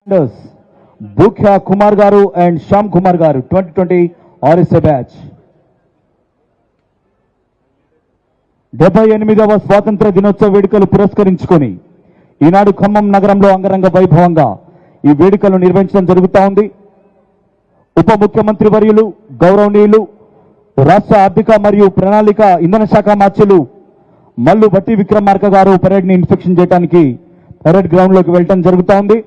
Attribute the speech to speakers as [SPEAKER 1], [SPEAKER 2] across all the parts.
[SPEAKER 1] Bukhya Kumar Garu and Sham Kumar Garu 2020 RSA batch. 78వ స్వాతంత్ర దినోత్సవ వేడుకలు పురస్కరించుకొని ఈనాడు ఖమ్మం నగరంలో అంగరంగ వైభవంగా ఈ వేడుకలు నిర్వహించడం జరుగుతా ఉంది. ఉప ముఖ్యమంత్రి వర్యులు గౌరవనీయులు రాష్ట్ర ఆర్థిక మరియు ప్రణాళిక ఇంధన శాఖ మార్చులు మల్లు బట్టి విక్రమార్క గారు పరేడ్ ని ఇన్స్పెక్షన్ చేయడానికి పరేడ్ గ్రౌండ్ లోకి వెళ్ళడం జరుగుతా ఉంది.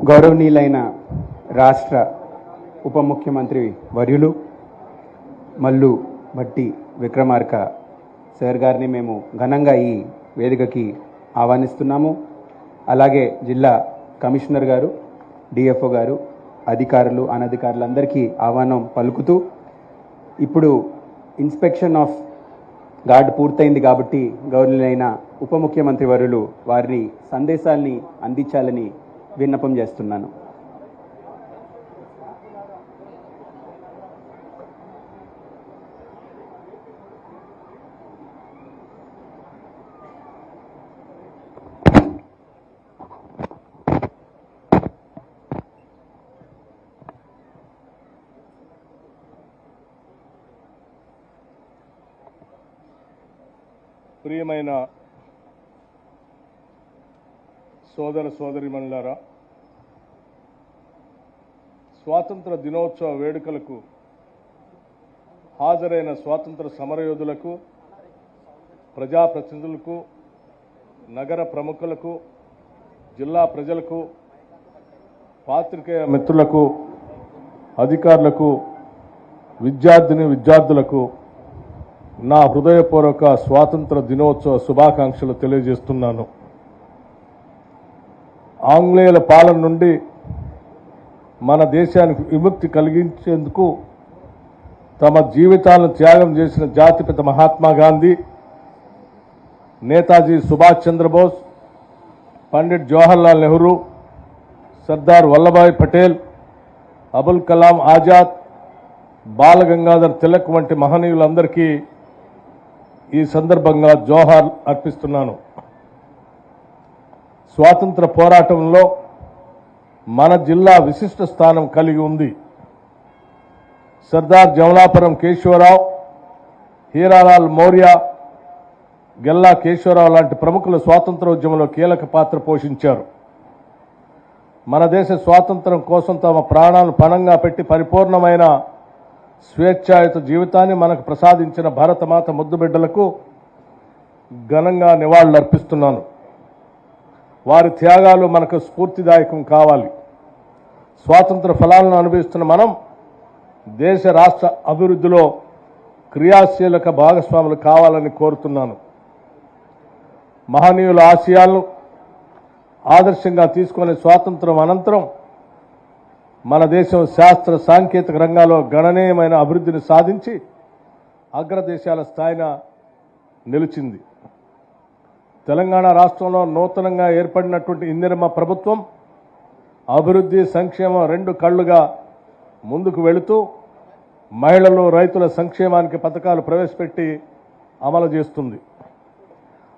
[SPEAKER 2] గౌరవనీయులైన రాష్ట్ర ఉప ముఖ్యమంత్రి వర్యులు మల్లు భట్టి విక్రమార్క సార్ గారిని మేము ఘనంగా ఈ వేదికకి ఆహ్వానిస్తున్నాము. అలాగే జిల్లా కమిషనర్ గారు, డిఎఫ్ఓ గారు, అధికారులు, అనధికారులందరికీ ఆహ్వానం పలుకుతూ ఇప్పుడు ఇన్స్పెక్షన్ ఆఫ్ గార్డ్ పూర్తయింది కాబట్టి గౌరవనీయులైన ఉప ముఖ్యమంత్రి వర్యులు వారి సందేశాల్ని అందించాలని విన్నపం చేస్తున్నాను.
[SPEAKER 3] ప్రియమైన సోదర సోదరీమణులారా, స్వాతంత్ర దినోత్సవ వేడుకలకు హాజరైన స్వాతంత్ర సమరయోధులకు, ప్రజాప్రతినిధులకు, నగర ప్రముఖులకు, జిల్లా ప్రజలకు, పాత్రికేయ మిత్రులకు, అధికారులకు, విద్యార్థులకు నా హృదయపూర్వక స్వాతంత్ర దినోత్సవ శుభాకాంక్షలు తెలియజేస్తున్నాను. ఆంగ్లేయుల పాలన నుండి మన దేశానికి విముక్తి కలిగించేందుకు తమ జీవితాలను త్యాగం చేసిన జాతిపిత మహాత్మా గాంధీ, నేతాజీ సుభాష్ చంద్రబోస్, పండిట్ జవహర్లాల్ నెహ్రూ, సర్దార్ వల్లభాయ్ పటేల్, అబుల్ కలాం ఆజాద్, బాలగంగాధర్ తిలక్ వంటి మహనీయులందరికీ ఈ సందర్భంగా జోహార్ అర్పిస్తున్నాను. స్వాతంత్ర పోరాటంలో మన జిల్లా విశిష్ట స్థానం కలిగి ఉంది. సర్దార్ జమలాపురం కేశవరావు, హీరాలాల్ మౌర్య, గెల్లా కేశవరావు లాంటి ప్రముఖులు స్వాతంత్రోద్యమంలో కీలక పాత్ర పోషించారు. మన దేశ స్వాతంత్రం కోసం తమ ప్రాణాలను పణంగా పెట్టి పరిపూర్ణమైన స్వేచ్ఛాయుత జీవితాన్ని మనకు ప్రసాదించిన భారతమాత ముద్దుబిడ్డలకు ఘనంగా నివాళులర్పిస్తున్నాను. వారి త్యాగాలు మనకు స్ఫూర్తిదాయకం కావాలి. స్వాతంత్ర ఫలాలను అనుభవిస్తున్న మనం దేశ రాష్ట్ర అభివృద్ధిలో క్రియాశీలక భాగస్వాములు కావాలని కోరుతున్నాను. మహనీయుల ఆశయాలను ఆదర్శంగా తీసుకునే స్వాతంత్రం అనంతరం మన దేశం శాస్త్ర సాంకేతిక రంగాల్లో గణనీయమైన అభివృద్ధిని సాధించి అగ్రదేశాల స్థాయిన నిలిచింది. తెలంగాణ రాష్ట్రంలో నూతనంగా ఏర్పడినటువంటి ఇందిరమ్మ ప్రభుత్వం అభివృద్ధి, సంక్షేమం రెండు కళ్లుగా ముందుకు వెళుతూ మహిళలు, రైతుల సంక్షేమానికి పథకాలు ప్రవేశపెట్టి అమలు చేస్తుంది.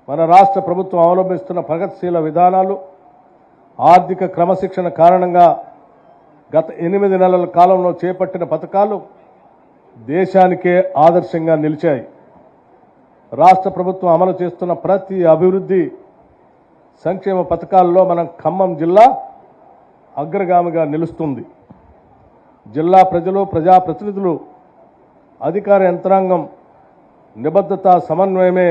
[SPEAKER 3] మన రాష్ట్ర ప్రభుత్వం అవలంబిస్తున్న ప్రగతిశీల విధానాలు, ఆర్థిక క్రమశిక్షణ కారణంగా గత 8 నెలల కాలంలో చేపట్టిన పథకాలు దేశానికే ఆదర్శంగా నిలిచాయి. రాష్ట్ర ప్రభుత్వం అమలు చేస్తున్న ప్రతి అభివృద్ధి సంక్షేమ పథకాల్లో మన ఖమ్మం జిల్లా అగ్రగామిగా నిలుస్తుంది. జిల్లా ప్రజలు, ప్రజాప్రతినిధులు, అధికార యంత్రాంగం నిబద్ధత, సమన్వయమే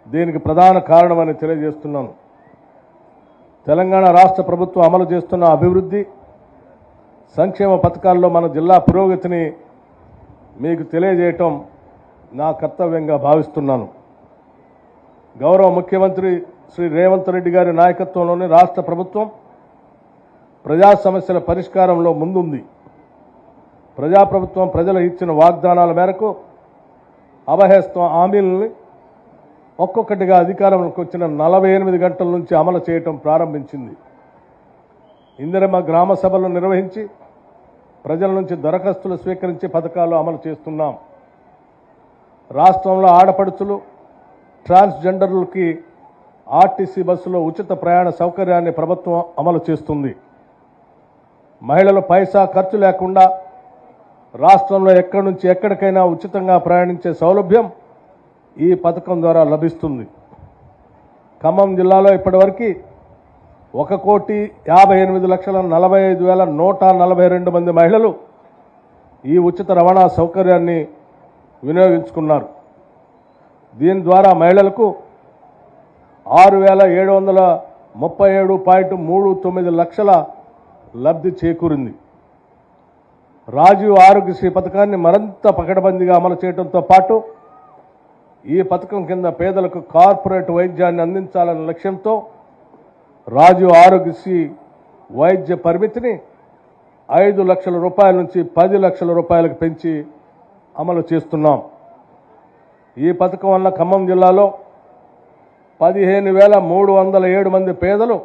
[SPEAKER 3] దీనికి ప్రధాన కారణమని తెలియజేస్తున్నాను. తెలంగాణ రాష్ట్ర ప్రభుత్వం అమలు చేస్తున్న అభివృద్ధి సంక్షేమ పథకాల్లో మన జిల్లా పురోగతిని మీకు తెలియజేయటం నా కర్తవ్యంగా భావిస్తున్నాను. గౌరవ ముఖ్యమంత్రి శ్రీ రేవంత్ రెడ్డి గారి నాయకత్వంలోని రాష్ట్ర ప్రభుత్వం ప్రజా సమస్యల పరిష్కారంలో ముందుంది. ప్రజాప్రభుత్వం ప్రజలు ఇచ్చిన వాగ్దానాల మేరకు అభయహస్తం హామీలని ఒక్కొక్కటిగా అధికారంలోకి వచ్చిన 48 గంటల నుంచి అమలు చేయటం ప్రారంభించింది. ఇందిరమ్మ గ్రామ సభలు నిర్వహించి ప్రజల నుంచి దరఖాస్తులు స్వీకరించి పథకాలు అమలు చేస్తున్నాం. రాష్ట్రంలో ఆడపడుచులు, ట్రాన్స్జెండర్లకి ఆర్టీసీ బస్సులో ఉచిత ప్రయాణ సౌకర్యాన్ని ప్రభుత్వం అమలు చేస్తుంది. మహిళలు పైసా ఖర్చు లేకుండా రాష్ట్రంలో ఎక్కడి నుంచి ఎక్కడికైనా ఉచితంగా ప్రయాణించే సౌలభ్యం ఈ పథకం ద్వారా లభిస్తుంది. ఖమ్మం జిల్లాలో ఇప్పటివరకు 1,58,45,142 మంది మహిళలు ఈ ఉచిత రవాణా సౌకర్యాన్ని వినియోగించుకున్నారు. దీని ద్వారా మహిళలకు 6,737.39 లక్షల లబ్ధి చేకూరింది. రాజీవ్ ఆరోగ్యశ్రీ పథకాన్ని మరింత పకడ్బందీగా అమలు చేయడంతో పాటు ఈ పథకం కింద పేదలకు కార్పొరేట్ వైద్యాన్ని అందించాలనే లక్ష్యంతో రాజీవ్ ఆరోగ్యశ్రీ వైద్య పరిమితిని 5 లక్షల రూపాయల నుంచి 10 లక్షల రూపాయలకు పెంచి అమలు చేస్తున్నాం. ఈ పథకం వల్ల ఖమ్మం జిల్లాలో 15,307 మంది పేదలు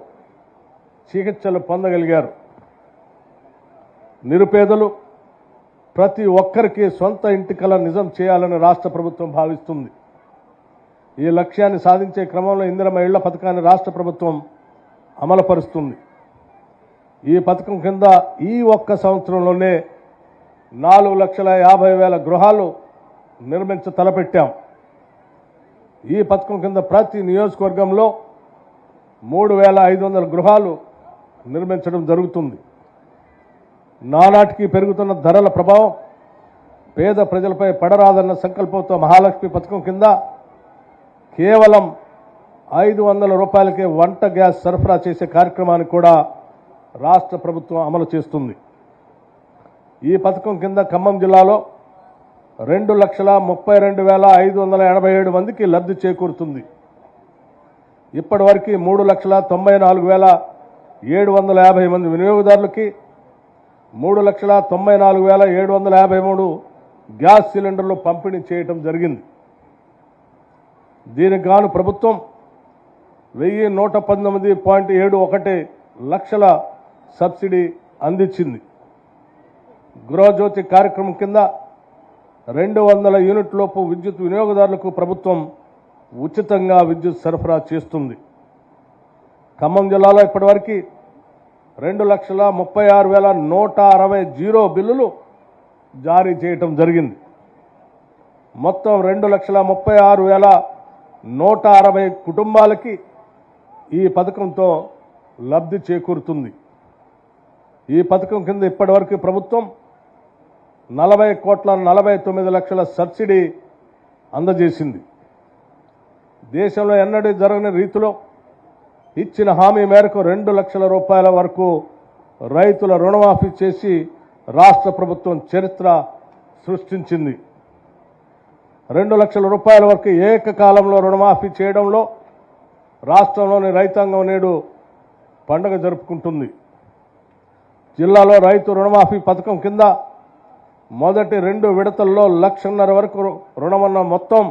[SPEAKER 3] చికిత్సలు పొందగలిగారు. నిరుపేదలు ప్రతి ఒక్కరికి సొంత ఇంటి కల నిజం చేయాలని రాష్ట్ర ప్రభుత్వం భావిస్తుంది. ఈ లక్ష్యాన్ని సాధించే క్రమంలో ఇందిరమ్మ ఇళ్ల పథకాన్ని రాష్ట్ర ప్రభుత్వం అమలుపరుస్తుంది. ఈ పథకం కింద ఈ ఒక్క సంవత్సరంలోనే 4,50,000 గృహాలు నిర్మించ తలపెట్టాం. ఈ పథకం కింద ప్రతి నియోజకవర్గంలో 3,500 గృహాలు నిర్మించడం జరుగుతుంది. నానాటికి పెరుగుతున్న ధరల ప్రభావం పేద ప్రజలపై పడరాదన్న సంకల్పంతో మహాలక్ష్మి పథకం కింద కేవలం 500 రూపాయలకే వంట గ్యాస్ సరఫరా చేసే కార్యక్రమాన్ని కూడా రాష్ట్ర ప్రభుత్వం అమలు చేస్తుంది. ఈ పథకం కింద ఖమ్మం జిల్లాలో 2,32,587 మందికి లబ్ధి చేకూరుతుంది. ఇప్పటి వరకు 3,94,750 మంది వినియోగదారులకి 3,94,753 గ్యాస్ సిలిండర్లు పంపిణీ చేయడం జరిగింది. దీనికి గాను ప్రభుత్వం 1,119.71 లక్షల సబ్సిడీ అందించింది. గృహజ్యోతి కార్యక్రమం కింద 200 యూనిట్ లోపు విద్యుత్ వినియోగదారులకు ప్రభుత్వం ఉచితంగా విద్యుత్ సరఫరా చేస్తుంది. ఖమ్మం జిల్లాలో ఇప్పటివరకు 2,36,160 జీరో బిల్లులు జారీ చేయటం జరిగింది. మొత్తం 2,36,160 కుటుంబాలకి ఈ పథకంతో లబ్ధి చేకూరుతుంది. ఈ పథకం కింద ఇప్పటివరకు ప్రభుత్వం 40,49,00,000 సబ్సిడీ అందజేసింది. దేశంలో ఎన్నడూ జరగని రీతిలో ఇచ్చిన హామీ మేరకు 2 లక్షల రూపాయల వరకు రైతుల రుణమాఫీ చేసి రాష్ట్ర ప్రభుత్వం చరిత్ర సృష్టించింది. 2 లక్షల రూపాయల వరకు ఏకకాలంలో రుణమాఫీ చేయడంలో రాష్ట్రంలోని రైతాంగం నేడు పండుగ జరుపుకుంటుంది. జిల్లాలో రైతు రుణమాఫీ పథకం కింద మొదటి 2 విడతల్లో 1,50,000 వరకు రుణమన్న మొత్తం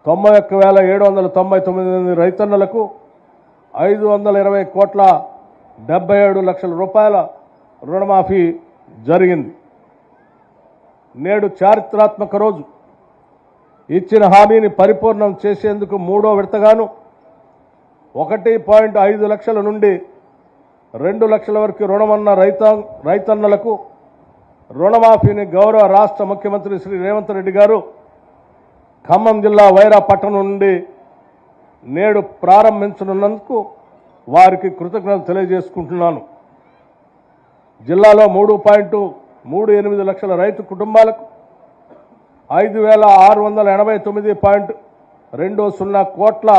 [SPEAKER 3] 91,799 రైతన్నలకు 520,77 రూపాయల రుణమాఫీ జరిగింది. నేడు చారిత్రాత్మక రోజు. ఇచ్చిన హామీని పరిపూర్ణం చేసేందుకు 3వ విడతగాను 1.5 లక్షల నుండి 2 లక్షల వరకు రుణమన్న రైతన్నలకు రుణమాఫీని గౌరవ రాష్ట్ర ముఖ్యమంత్రి శ్రీ రేవంత్ రెడ్డి గారు ఖమ్మం జిల్లా వైరా పట్టణం నుండి నేడు ప్రారంభించనున్నందుకు వారికి కృతజ్ఞతలు తెలియజేసుకుంటున్నాను. జిల్లాలో 3.38 లక్షల రైతు కుటుంబాలకు 5,689.20 కోట్ల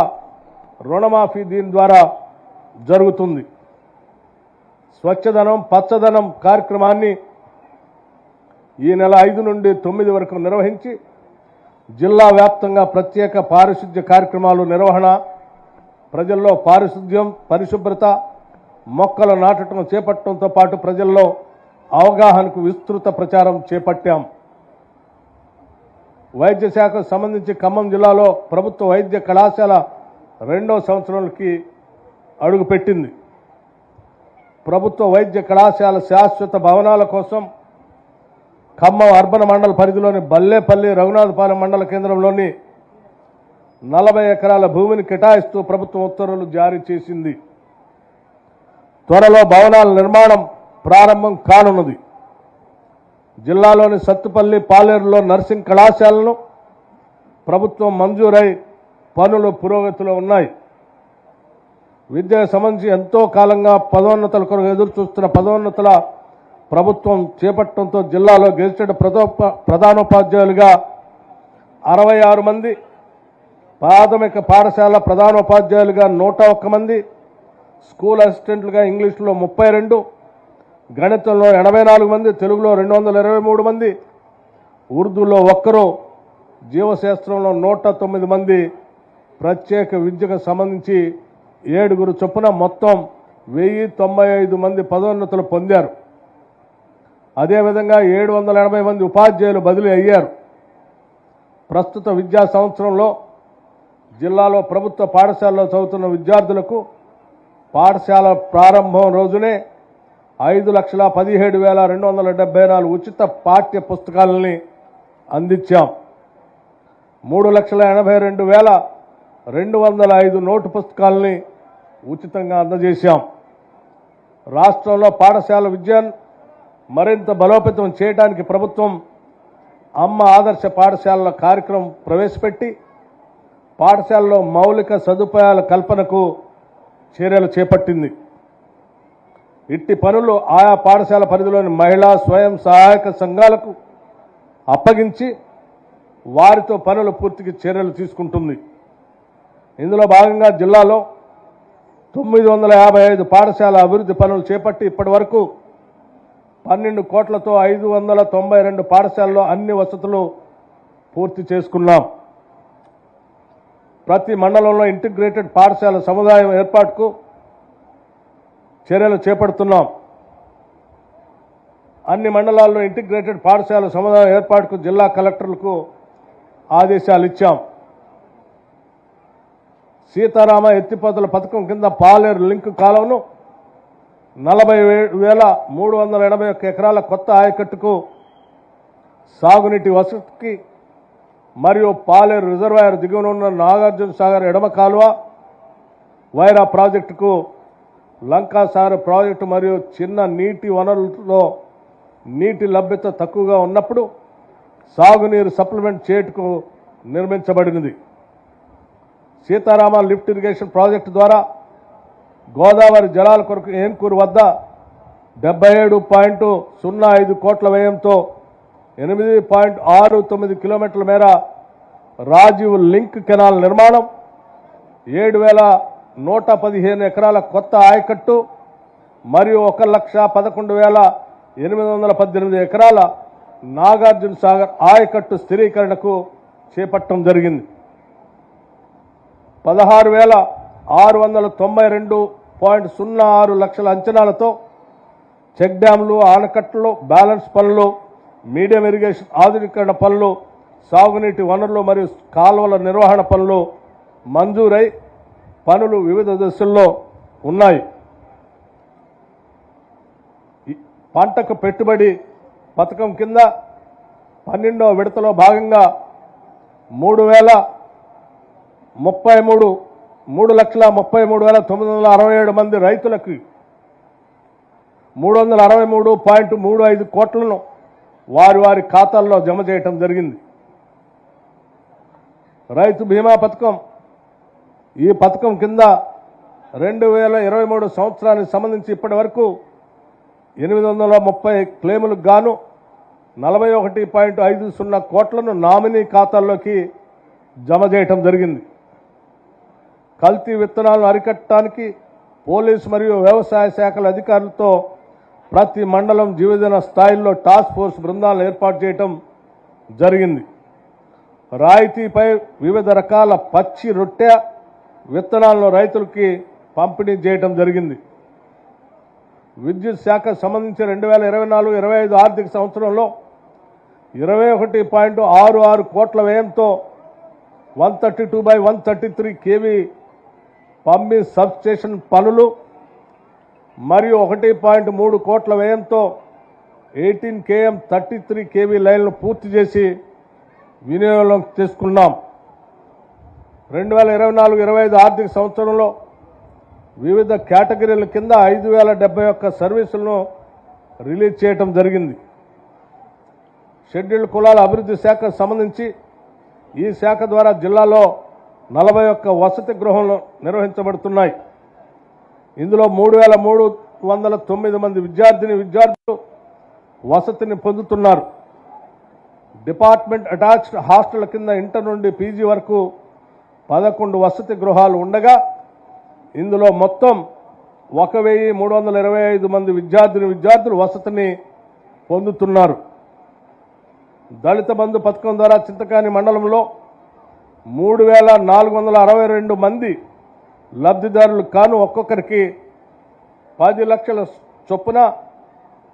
[SPEAKER 3] రుణమాఫీ దీని ద్వారా జరుగుతుంది. స్వచ్ఛధనం పచ్చదనం కార్యక్రమాన్ని ఈ నెల 5 నుండి 9 వరకు నిర్వహించి జిల్లా వ్యాప్తంగా ప్రత్యేక పారిశుద్ధ్య కార్యక్రమాలు నిర్వహణ, ప్రజల్లో పారిశుద్ధ్యం పరిశుభ్రత మొక్కల నాటడం చేపట్టడంతో పాటు ప్రజల్లో అవగాహనకు విస్తృత ప్రచారం చేపట్టాం. వైద్య శాఖకు సంబంధించి ఖమ్మం జిల్లాలో ప్రభుత్వ వైద్య కళాశాల 2వ సంవత్సరంలోకి అడుగుపెట్టింది. ప్రభుత్వ వైద్య కళాశాల శాశ్వత భవనాల కోసం ఖమ్మం అర్బన్ మండల పరిధిలోని బల్లేపల్లి రఘునాథపాలెం మండల కేంద్రంలోని 40 ఎకరాల భూమిని కేటాయిస్తూ ప్రభుత్వం ఉత్తర్వులు జారీ చేసింది. త్వరలో భవనాల నిర్మాణం ప్రారంభం కానున్నది. జిల్లాలోని సత్తుపల్లి పాలేరులో నర్సింగ్ కళాశాలను ప్రభుత్వం మంజూరై పనులు పురోగతిలో ఉన్నాయి. విద్యకు సంబంధించి ఎంతో కాలంగా పదోన్నతుల కొరకు ఎదురు చూస్తున్న పదోన్నతుల ప్రభుత్వం చేపట్టడంతో జిల్లాలో గెజిటెడ్ ప్రధానోపాధ్యాయులుగా 66 మంది, ప్రాథమిక పాఠశాల ప్రధానోపాధ్యాయులుగా 101 మంది, స్కూల్ అసిస్టెంట్లుగా ఇంగ్లీష్లో 32, గణితంలో 84 మంది, తెలుగులో 223 మంది, ఉర్దూలో 1, జీవశాస్త్రంలో 109 మంది, ప్రత్యేక విద్యకు సంబంధించి 7 చొప్పున మొత్తం 1,095 మంది పదోన్నతులు పొందారు. అదేవిధంగా 780 మంది ఉపాధ్యాయులు బదిలీ అయ్యారు. ప్రస్తుత విద్యా సంవత్సరంలో జిల్లాలో ప్రభుత్వ పాఠశాలలో చదువుతున్న విద్యార్థులకు పాఠశాల ప్రారంభం రోజునే 5,17,274 ఉచిత పాఠ్య పుస్తకాలని అందించాం. 3,82,205 నోటు పుస్తకాలని ఉచితంగా అందజేశాం. రాష్ట్రంలో పాఠశాల విద్యను మరింత బలోపేతం చేయడానికి ప్రభుత్వం అమ్మ ఆదర్శ పాఠశాలల కార్యక్రమం ప్రవేశపెట్టి పాఠశాలలో మౌలిక సదుపాయాల కల్పనకు చర్యలు చేపట్టింది. ఇట్టి పనులు ఆయా పాఠశాల పరిధిలోని మహిళా స్వయం సహాయక సంఘాలకు అప్పగించి వారితో పనులు పూర్తికి చర్యలు తీసుకుంటుంది. ఇందులో భాగంగా జిల్లాలో 955 పాఠశాల అభివృద్ధి పనులు చేపట్టి ఇప్పటి వరకు 12 కోట్లతో 592 పాఠశాలలో అన్ని వసతులు పూర్తి చేసుకున్నాం. ప్రతి మండలంలో ఇంటిగ్రేటెడ్ పాఠశాల సముదాయం ఏర్పాటుకు చర్యలు చేపడుతున్నాం. అన్ని మండలాల్లో ఇంటిగ్రేటెడ్ పాఠశాల సముదాయం ఏర్పాటుకు జిల్లా కలెక్టర్లకు ఆదేశాలు ఇచ్చాం. సీతారామ ఎత్తిపోతల పథకం కింద పాలేరు లింక్ కాలువను 40,381 ఎకరాల కొత్త ఆయకట్టుకు సాగునీటి వసతికి మరియు పాలేరు రిజర్వాయర్ దిగువన ఉన్న నాగార్జున సాగర్ ఎడమ కాలువ వైరా ప్రాజెక్టుకు లంకాసాగర్ ప్రాజెక్టు మరియు చిన్న నీటి వనరులలో నీటి లభ్యత తక్కువగా ఉన్నప్పుడు సాగునీరు సప్లిమెంట్ చేయుటకు నిర్మించబడినది. సీతారామ లిఫ్ట్ ఇరిగేషన్ ప్రాజెక్టు ద్వారా గోదావరి జలాల కొరకు ఏన్కూరు వద్ద 77.05 కోట్ల వ్యయంతో 8.69 కిలోమీటర్ల మేర రాజీవ్ లింక్ కెనాల్ నిర్మాణం, 7,115 ఎకరాల కొత్త ఆయకట్టు మరియు 1,11,818 ఎకరాల నాగార్జున సాగర్ ఆయకట్టు స్థిరీకరణకు చేపట్టడం జరిగింది. 16,692.06 లక్షల అంచనాలతో చెక్ డ్యాంలు, ఆనకట్టలు, బ్యాలెన్స్ పనులు, మీడియం ఇరిగేషన్ ఆధునీకరణ పనులు, సాగునీటి వనరులు మరియు కాలువల నిర్వహణ పనులు మంజూరై పనులు వివిధ దశల్లో ఉన్నాయి. పంటకు పెట్టుబడి పథకం కింద 12వ విడతలో భాగంగా 3,33,967 మంది రైతులకు 363.35 కోట్లను వారి ఖాతాల్లో జమ చేయటం జరిగింది. రైతు బీమా పథకం, ఈ పథకం కింద 2023 సంవత్సరానికి సంబంధించి ఇప్పటి వరకు 830 క్లెయిములకు గాను 41.50 కోట్లను నామినీ ఖాతాల్లోకి జమ చేయటం జరిగింది. కల్తీ విత్తనాలను అరికట్టడానికి పోలీసు మరియు వ్యవసాయ శాఖల అధికారులతో ప్రతి మండలం జివిజన స్థాయిల్లో టాస్క్ ఫోర్స్ బృందాలను ఏర్పాటు చేయటం జరిగింది. రాయితీపై వివిధ రకాల పచ్చి రొట్టె విత్తనాలను రైతులకి పంపిణీ చేయటం జరిగింది. విద్యుత్ శాఖకు సంబంధించి 2024-25 ఆర్థిక సంవత్సరంలో 21.66 కోట్ల వ్యయంతో 132/133 kV పంబి సబ్స్టేషన్ పనులు మరియు 1.3 కోట్ల వ్యయంతో 18 km 33 kV లైన్లు పూర్తి చేసి వినియోగంలోకి తీసుకున్నాం. 2024-25 ఆర్థిక సంవత్సరంలో వివిధ కేటగిరీల కింద 5,071 సర్వీసులను రిలీజ్ చేయటం జరిగింది. షెడ్యూల్డ్ కులాల అభివృద్ధి శాఖకు సంబంధించి ఈ శాఖ ద్వారా జిల్లాలో 41 వసతి గృహాలు నిర్వహించబడుతున్నాయి. ఇందులో 3,309 మంది విద్యార్థులు వసతిని పొందుతున్నారు. డిపార్ట్మెంట్ అటాచ్డ్ హాస్టల్ కింద ఇంటర్ నుండి పీజీ వరకు 11 వసతి గృహాలు ఉండగా ఇందులో మొత్తం 1,325 మంది విద్యార్థులు వసతిని పొందుతున్నారు. దళిత బంధు పథకం ద్వారా చింతకాని మండలంలో 3,462 మంది లబ్ధిదారులు కాను ఒక్కొక్కరికి 10 లక్షల చొప్పున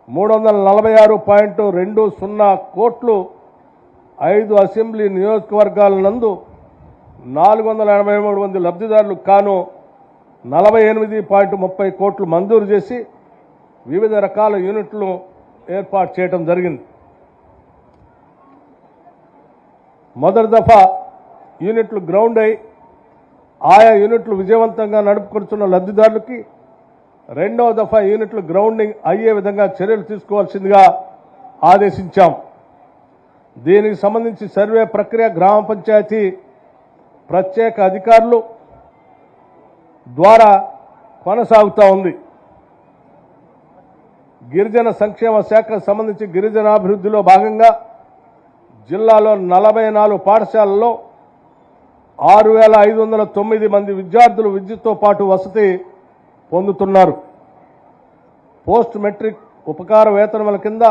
[SPEAKER 3] 346.20 కోట్లు 5 అసెంబ్లీ నియోజకవర్గాల నందు 483 మంది లబ్ధిదారులకు కాను 48.30 కోట్లు మంజూరు చేసి వివిధ రకాల యూనిట్లు ఏర్పాటు చేయడం జరిగింది. మొదటి దఫా యూనిట్లు గ్రౌండ్ అయి ఆయా యూనిట్లు విజయవంతంగా నడుపుకొస్తున్న లబ్ధిదారులకి రెండవ దఫా యూనిట్లు గ్రౌండింగ్ అయ్యే విధంగా చర్యలు తీసుకోవాల్సిందిగా ఆదేశించాం. దీనికి సంబంధించి సర్వే ప్రక్రియ గ్రామ పంచాయతీ ప్రత్యేక అధికారులు ద్వారా కొనసాగుతూ ఉంది. గిరిజన సంక్షేమ శాఖకు సంబంధించి గిరిజనాభివృద్ధిలో భాగంగా జిల్లాలో 44 పాఠశాలల్లో 6,509 మంది విద్యార్థులు విద్యుత్తో పాటు వసతి పొందుతున్నారు. పోస్ట్ మెట్రిక్ ఉపకార వేతనముల కింద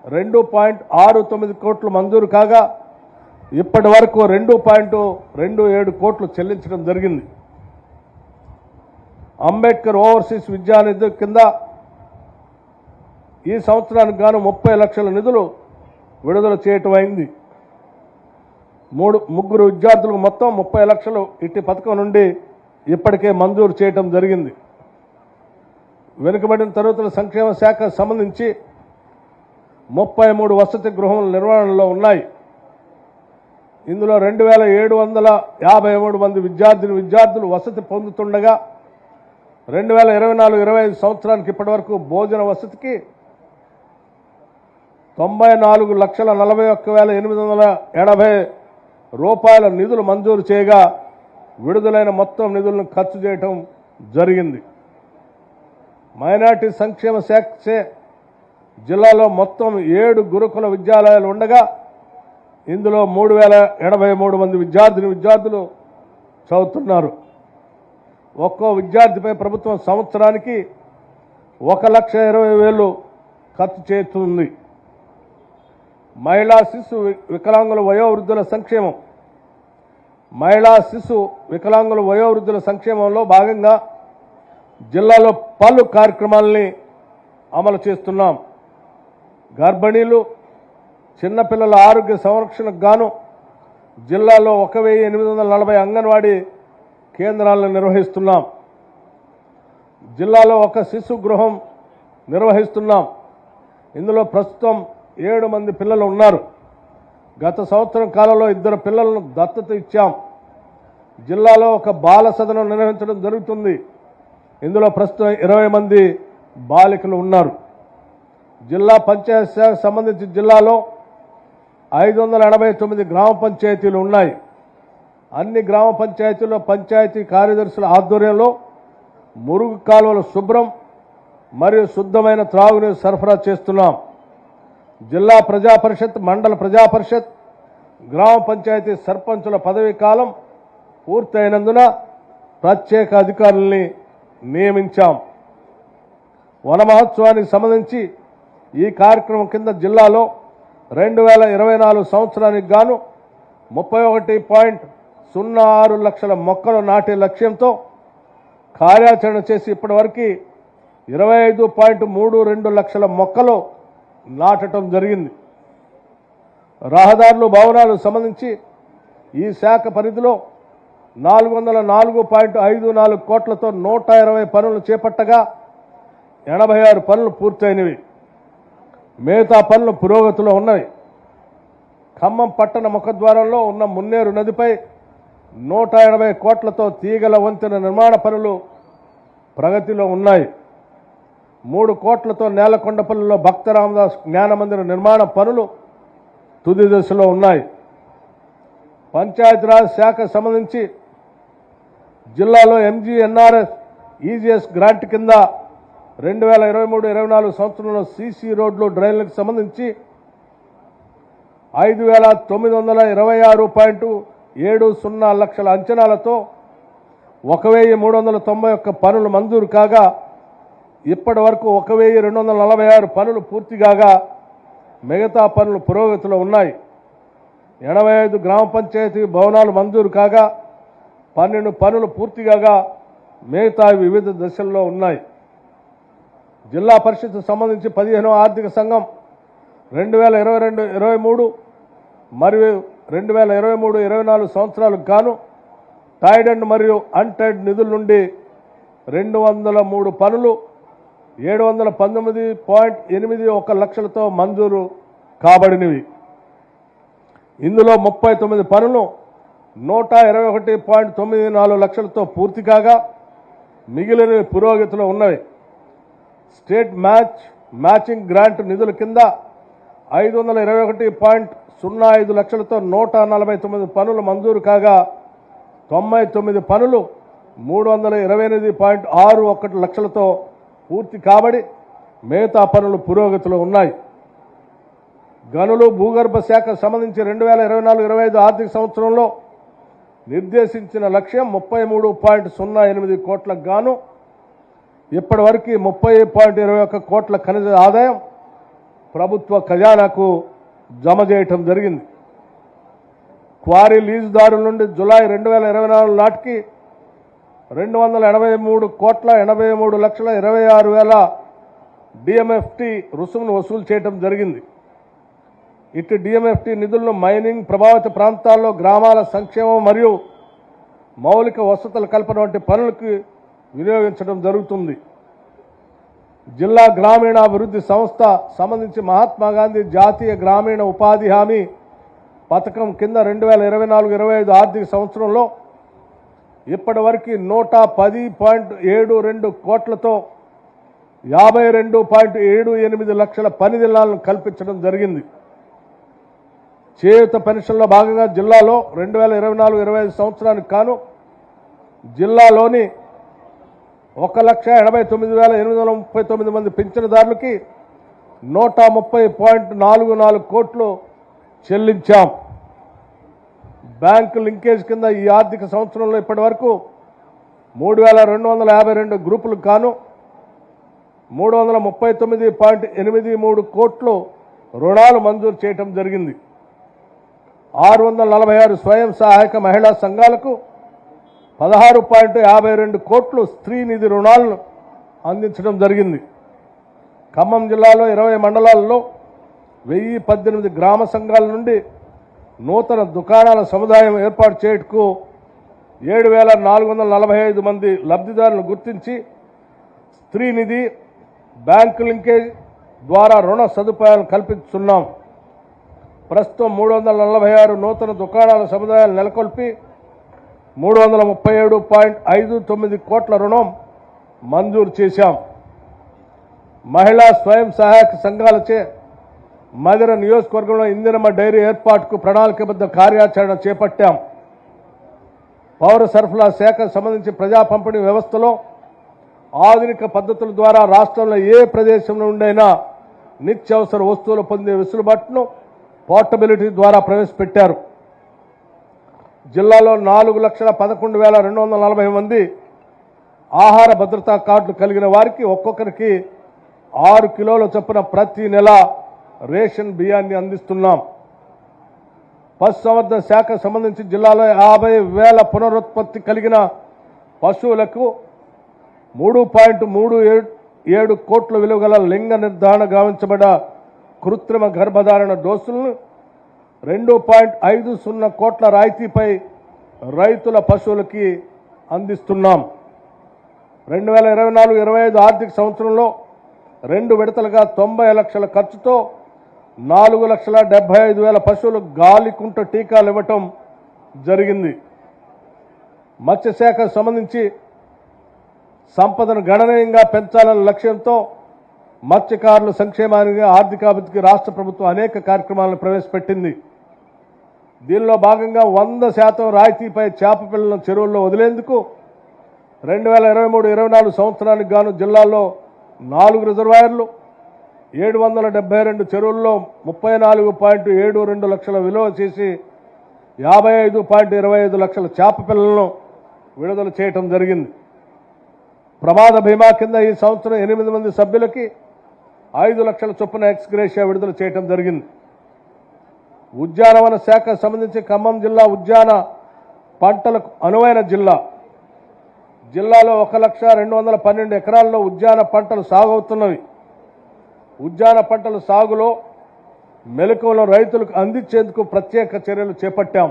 [SPEAKER 3] 2.69 కోట్లు మంజూరు కాగా ఇప్పటి వరకు 2.27 కోట్లు చెల్లించడం జరిగింది. అంబేద్కర్ ఓవర్సీస్ విద్యానిధి కింద ఈ సంవత్సరానికి గాను 30 లక్షల నిధులు విడుదల చేయటం అయింది. ముగ్గురు విద్యార్థులకు మొత్తం 30 లక్షలు ఇట్టి పథకం నుండి ఇప్పటికే మంజూరు చేయటం జరిగింది. వెనుకబడిన తరగతుల సంక్షేమ శాఖకు సంబంధించి 33 వసతి గృహముల నిర్వహణలో ఉన్నాయి. ఇందులో 2,753 మంది విద్యార్థులు వసతి పొందుతుండగా 2024-25 సంవత్సరానికి ఇప్పటి వరకు భోజన వసతికి 94,41,880 రూపాయల నిధులు మంజూరు చేయగా విడుదలైన మొత్తం నిధులను ఖర్చు చేయటం జరిగింది. మైనార్టీ సంక్షేమ శాఖ జిల్లాలో మొత్తం 7 గురుకుల విద్యాలయాలు ఉండగా ఇందులో 3,083 మంది విద్యార్థులు చదువుతున్నారు. ఒక్కో విద్యార్థిపై ప్రభుత్వం సంవత్సరానికి 1,20,000 ఖర్చు చేస్తుంది. మహిళా శిశు వికలాంగుల వయోవృద్ధుల సంక్షేమంలో భాగంగా జిల్లాలో పలు కార్యక్రమాలని అమలు చేస్తున్నాం. గర్భిణీలు చిన్నపిల్లల ఆరోగ్య సంరక్షణకు గాను జిల్లాలో 1,840 అంగన్వాడీ కేంద్రాలను నిర్వహిస్తున్నాం. జిల్లాలో ఒక శిశు గృహం నిర్వహిస్తున్నాం. ఇందులో ప్రస్తుతం 7 మంది పిల్లలు ఉన్నారు. గత సంవత్సరం కాలంలో 2 పిల్లలను దత్తత ఇచ్చాం. జిల్లాలో ఒక బాల సదనం నిర్వహించడం జరుగుతుంది. ఇందులో ప్రస్తుతం 20 మంది బాలికలు ఉన్నారు. జిల్లా పంచాయతీ శాఖకు సంబంధించి జిల్లాలో 589 గ్రామ పంచాయతీలు ఉన్నాయి. అన్ని గ్రామ పంచాయతీల్లో పంచాయతీ కార్యదర్శుల ఆధ్వర్యంలో మురుగు కాలువల శుభ్రం మరియు శుద్ధమైన త్రాగునీరు సరఫరా చేస్తున్నాం. జిల్లా ప్రజా పరిషత్, మండల ప్రజా పరిషత్, గ్రామ పంచాయతీ సర్పంచుల పదవీ కాలం పూర్తయినందున ప్రత్యేక అధికారుల్ని నియమించాం. వన మహోత్సవానికి సంబంధించి ఈ కార్యక్రమం కింద జిల్లాలో 2024 సంవత్సరానికి గాను 31.06 లక్షల మొక్కలు నాటే లక్ష్యంతో కార్యాచరణ చేసి ఇప్పటివరకు 25.32 లక్షల మొక్కలు నాటడం జరిగింది. రహదారులు, భవనాలు సంబంధించి ఈ శాఖ పరిధిలో 404.54 కోట్లతో 120 పనులు చేపట్టగా 86 పనులు పూర్తయినవి. మిగతా పనులు పురోగతిలో ఉన్నాయి. ఖమ్మం పట్టణ ముఖద్వారంలో ఉన్న మున్నేరు నదిపై 180 కోట్లతో తీగల వంతెన నిర్మాణ పనులు ప్రగతిలో ఉన్నాయి. 3 కోట్లతో నేలకొండపల్లిలో భక్త రామదాస్ జ్ఞాన మందిర నిర్మాణ పనులు తుది దశలో ఉన్నాయి. పంచాయతీరాజ్ శాఖకు సంబంధించి జిల్లాలో MGNRS ఈజీఎస్ గ్రాంట్ కింద 2023-24 సంవత్సరంలో సీసీ రోడ్లు, డ్రైన్లకు సంబంధించి 5,926.70 లక్షల అంచనాలతో 1,391 పనులు మంజూరు కాగా ఇప్పటి వరకు 1,246 పనులు పూర్తి కాగా మిగతా పనులు పురోగతిలో ఉన్నాయి. 85 గ్రామ పంచాయతీ భవనాలు మంజూరు కాగా 12 పనులు పూర్తి కాగా మిగతా వివిధ దశల్లో ఉన్నాయి. జిల్లా పరిషత్ సంబంధించి 15వ ఆర్థిక సంఘం 2022-23 మరియు 2023-24 సంవత్సరాలకు గాను టైడ్ అండ్ మరియు అన్టైడ్ నిధుల నుండి 203 పనులు 719.81 లక్షలతో మంజూరు కాబడినవి. ఇందులో 39 పనులు 121.94 లక్షలతో పూర్తి కాగా మిగిలినవి పురోగతిలో ఉన్నవి. స్టేట్ మ్యాచింగ్ గ్రాంట్ నిధుల కింద 521.05 లక్షలతో 149 పనులు మంజూరు కాగా 99 పనులు 328.61 లక్షలతో పూర్తి కాబడి మిగతా పనులు పురోగతిలో ఉన్నాయి. గనులు భూగర్భ శాఖ సంబంధించి 2024-25 ఆర్థిక సంవత్సరంలో నిర్దేశించిన లక్ష్యం 33.08 కోట్లకు గాను ఇప్పటి వరకు 30.21 కోట్ల ఖనిజ ఆదాయం ప్రభుత్వ ఖజానాకు జమ చేయటం జరిగింది. క్వారీ లీజుదారుల నుండి జులై 2024 నాటికి 283,83,26,000 డిఎంఎఫ్టి రుసుమును వసూలు చేయటం జరిగింది. ఇటు డిఎంఎఫ్టి నిధులను మైనింగ్ ప్రభావిత ప్రాంతాల్లో గ్రామాల సంక్షేమం మరియు మౌలిక వసతుల కల్పన వంటి పనులకు వినియోగించడం జరుగుతుంది. జిల్లా గ్రామీణాభివృద్ధి సంస్థ సంబంధించి మహాత్మా గాంధీ జాతీయ గ్రామీణ ఉపాధి హామీ పథకం కింద 2024-25 ఆర్థిక సంవత్సరంలో ఇప్పటి వరకు 110.72 కోట్లతో 52.78 లక్షల పని దినాలను కల్పించడం జరిగింది. చేయూత పెన్షన్లో భాగంగా జిల్లాలో 2024-25 సంవత్సరానికి గాను జిల్లాలోని 1,89,839 మంది పింఛనుదారులకి 130.44 కోట్లు చెల్లించాం. బ్యాంకు లింకేజ్ కింద ఈ ఆర్థిక సంవత్సరంలో ఇప్పటి వరకు 3,252 గ్రూపులకు గాను 339.83 కోట్లు రుణాలు మంజూరు చేయటం జరిగింది. 646 స్వయం సహాయక మహిళా సంఘాలకు 16.52 కోట్లు స్త్రీ నిధి రుణాలను అందించడం జరిగింది. ఖమ్మం జిల్లాలో 20 మండలాల్లో 1018 గ్రామ సంఘాల నుండి నూతన దుకాణాల సముదాయం ఏర్పాటు చేయటకు 7,445 మంది లబ్ధిదారులను గుర్తించి స్త్రీ నిధి బ్యాంకు లింకేజ్ ద్వారా రుణ సదుపాయాలను కల్పిస్తున్నాం. ప్రస్తుతం 346 నూతన దుకాణాల సముదాయాలు నెలకొల్పి 337.59 కోట్ల రుణం మంజూరు చేశాం. మహిళా స్వయం సహాయక సంఘాలచే మదిర నియోజకవర్గంలో ఇందిరమ్మ డైరీ ఏర్పాటుకు ప్రణాళికబద్ధ కార్యాచరణ చేపట్టాం. పౌర సరఫరా శాఖ సంబంధించి ప్రజా పంపిణీ వ్యవస్థలో ఆధునిక పద్ధతుల ద్వారా రాష్ట్రంలో ఏ ప్రదేశంలో ఉండైనా నిత్యావసర వస్తువులు పొందే వెసులుబాటును పోర్టబిలిటీ ద్వారా ప్రవేశపెట్టారు. జిల్లాలో 4,11,240 మంది ఆహార భద్రతా కార్డులు కలిగిన వారికి ఒక్కొక్కరికి 6 కిలోల చొప్పున ప్రతి నెల రేషన్ బియ్యాన్ని అందిస్తున్నాం. పశుసంవర్ధన శాఖ సంబంధించి జిల్లాలో 50,000 పునరుత్పత్తి కలిగిన పశువులకు 3.37 కోట్ల విలువ గల లింగ నిర్ధారణ గావించబడ్డ కృత్రిమ గర్భధారణ డోసులను 2.50 కోట్ల రాయితీపై రైతుల పశువులకి అందిస్తున్నాం. 2024-25 ఆర్థిక సంవత్సరంలో 2 విడతలుగా 90 లక్షల ఖర్చుతో 4,75,000 పశువులు గాలికుంట టీకాలు ఇవ్వటం జరిగింది. మత్స్యశాఖకు సంబంధించి సంపదను గణనీయంగా పెంచాలనే లక్ష్యంతో మత్స్యకారుల సంక్షేమానికి ఆర్థికాభివృద్ధికి రాష్ట్ర ప్రభుత్వం అనేక కార్యక్రమాలను ప్రవేశపెట్టింది. దీనిలో భాగంగా 100% రాయితీపై చేప పిల్లలను చెరువుల్లో వదిలేందుకు 2023-24 సంవత్సరానికి గాను జిల్లాలో 4 రిజర్వాయర్లు 772 చెరువుల్లో 34.72 లక్షల విలువ చేసి 55.25 లక్షల చేప పిల్లలను విడుదల చేయటం జరిగింది. ప్రమాద బీమా కింద ఈ సంవత్సరం 8 మంది సభ్యులకి 5 లక్షల చొప్పున ఎక్స్గ్రేషియా విడుదల చేయటం జరిగింది. ఉద్యానవన శాఖ సంబంధించి ఖమ్మం జిల్లా ఉద్యాన పంటలకు అనువైన జిల్లా. జిల్లాలో 1,212 ఎకరాల్లో ఉద్యాన పంటలు సాగు అవుతున్నవి. ఉద్యాన పంటల సాగులో మెలకువలను రైతులకు అందించేందుకు ప్రత్యేక చర్యలు చేపట్టాం.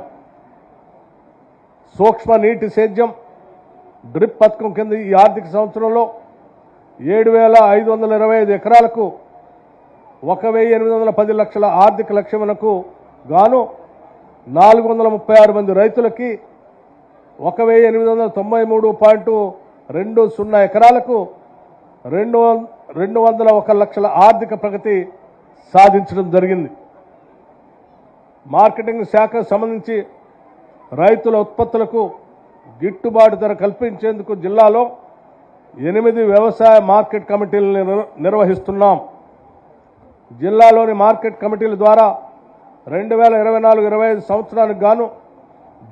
[SPEAKER 3] సూక్ష్మ నీటి సేద్యం డ్రిప్ పథకం కింద ఈ ఆర్థిక సంవత్సరంలో 7,525 ఎకరాలకు 1,810 లక్షల ఆర్థిక లక్ష్యమునకు గాను 436 మంది రైతులకి 1,893.20 ఎకరాలకు 201 లక్షల ఆర్థిక ప్రగతి సాధించడం జరిగింది. మార్కెటింగ్ శాఖకు సంబంధించి రైతుల ఉత్పత్తులకు గిట్టుబాటు ధర కల్పించేందుకు జిల్లాలో 8 వ్యవసాయ మార్కెట్ కమిటీలను నిర్వహిస్తున్నాం. జిల్లాలోని మార్కెట్ కమిటీల ద్వారా 2024-25 సంవత్సరానికి గాను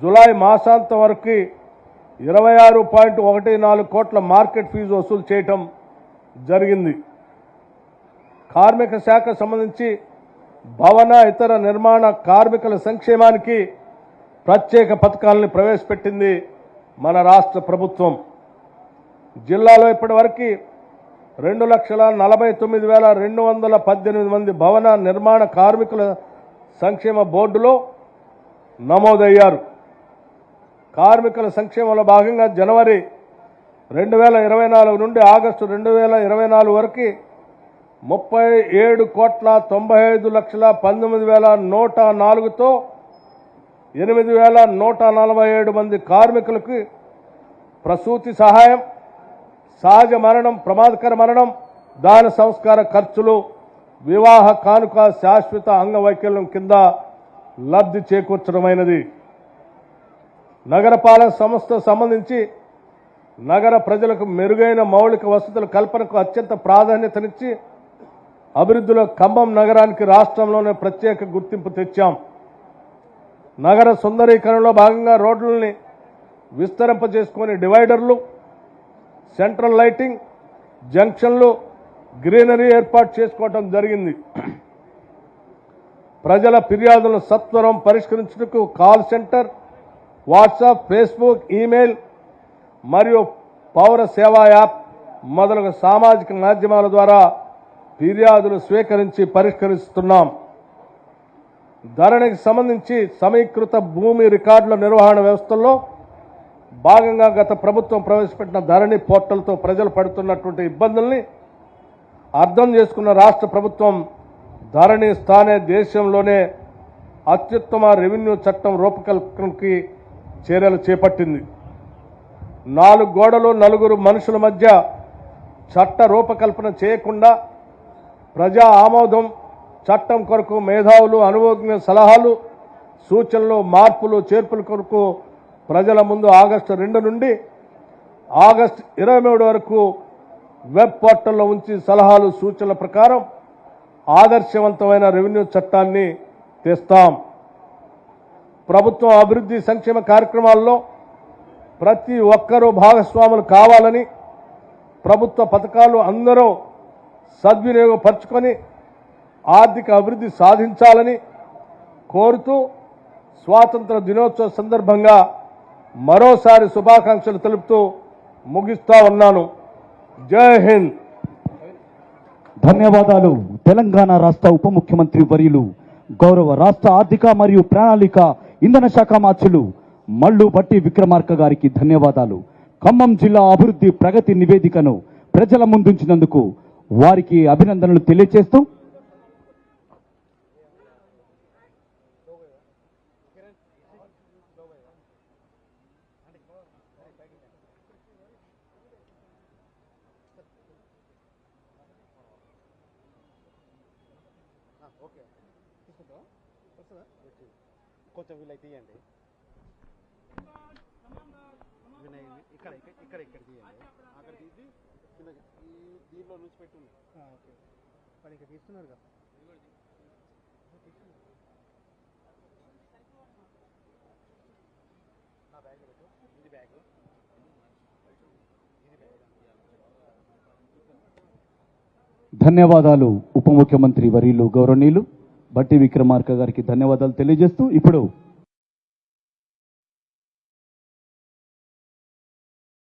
[SPEAKER 3] జులై మాసాంతం వరకు 26.14 కోట్ల మార్కెట్ ఫీజు వసూలు చేయటం జరిగింది. కార్మిక శాఖ సంబంధించి భవన ఇతర నిర్మాణ కార్మికుల సంక్షేమానికి ప్రత్యేక పథకాలను ప్రవేశపెట్టింది మన రాష్ట్ర ప్రభుత్వం. జిల్లాలో ఇప్పటివరకు 2,49,218 మంది భవన నిర్మాణ కార్మికుల సంక్షేమ బోర్డులో నమోదయ్యారు. కార్మికుల సంక్షేమంలో భాగంగా జనవరి 2024 నుండి ఆగస్టు 2024 వరకు 37,95,19,104తో 8,147 మంది కార్మికులకు ప్రసూతి సహాయం, సహజ మరణం, ప్రమాదకర మరణం, దాన సంస్కార ఖర్చులు, వివాహ కానుక, శాశ్వత అంగవైకల్యం కింద లబ్ధి చేకూర్చడమైనది. నగరపాలక సంస్థకు సంబంధించి నగర ప్రజలకు మెరుగైన మౌలిక వసతుల కల్పనకు అత్యంత ప్రాధాన్యతనిచ్చి అభివృద్ధిలో ఖమ్మం నగరానికి రాష్ట్రంలోనే ప్రత్యేక గుర్తింపు తెచ్చాం. నగర సుందరీకరణలో భాగంగా రోడ్లని విస్తరింపజేసుకుని డివైడర్లు, సెంట్రల్ లైటింగ్, జంక్షన్లు, గ్రీనరీ ఏర్పాటు చేసుకోవడం జరిగింది. ప్రజల ఫిర్యాదులను సత్వరం పరిష్కరించుటకు call centre, WhatsApp, Facebook, email మరియు పౌర సేవా యాప్ మొదలగు సామాజిక మాధ్యమాల ద్వారా ఫిర్యాదులు స్వీకరించి పరిష్కరిస్తున్నాం. ధరణికి సంబంధించి సమీకృత భూమి రికార్డుల నిర్వహణ వ్యవస్థల్లో భాగంగా గత ప్రభుత్వం ప్రవేశపెట్టిన ధరణి పోర్టల్తో ప్రజలు పడుతున్నటువంటి ఇబ్బందుల్ని అర్థం చేసుకున్న రాష్ట్ర ప్రభుత్వం ధరణి స్థానే దేశంలోనే అత్యుత్తమ రెవెన్యూ చట్టం రూపకల్పనకి చర్యలు చేపట్టింది. 4 గోడలు 4 మనుషుల మధ్య చట్ట రూపకల్పన చేయకుండా ప్రజా ఆమోదం, చట్టం కొరకు మేధావులు, అనుభవజ్ఞ సలహాలు, సూచనలు, మార్పులు, చేర్పుల కొరకు ప్రజల ముందు ఆగస్టు 2 నుండి ఆగస్టు 23 వరకు వెబ్ పోర్టల్లో ఉంచి సలహాలు, సూచనల ప్రకారం ఆదర్శవంతమైన రెవెన్యూ చట్టాన్ని తెస్తాం. ప్రభుత్వం అభివృద్ధి సంక్షేమ కార్యక్రమాల్లో ప్రతి ఒక్కరూ భాగస్వాములు కావాలని, ప్రభుత్వ పథకాలు అందరూ సద్వినియోగపరుచుకొని ఆర్థిక అభివృద్ధి సాధించాలని కోరుతూ స్వాతంత్ర దినోత్సవ సందర్భంగా మరోసారి శుభాకాంక్షలు తెలుపుతూ ముగిస్తా ఉన్నాను. జై హింద్.
[SPEAKER 1] ధన్యవాదాలు. తెలంగాణ రాష్ట్ర ఉప ముఖ్యమంత్రి వర్యులు గౌరవ రాష్ట్ర ఆర్థిక మరియు ప్రణాళిక ఇంధన శాఖ మార్చులు మల్లు భట్టి విక్రమార్క గారికి ధన్యవాదాలు. ఖమ్మం జిల్లా అభివృద్ధి ప్రగతి నివేదికను ప్రజల ముందుంచినందుకు వారికి అభినందనలు తెలియజేస్తూ
[SPEAKER 4] కొంచెం వీలైతే ఇవ్వండి. ఇక్కడ ఇక్కడ ఇక్కడ తీయండి. అక్కడ తీసి కింద దీంట్లో నుంచి పెట్టుంది. ఓకే, వాళ్ళు ఇక్కడ తీస్తున్నారు కదా. నా బ్యాగ్ పెట్టు. ఇది బ్యాగ్, ఇది బ్యాగ్.
[SPEAKER 1] ధన్యవాదాలు ఉప ముఖ్యమంత్రి వర్యులు గౌరవనీయులు భట్టి విక్రమార్క గారికి ధన్యవాదాలు తెలియజేస్తూ ఇప్పుడు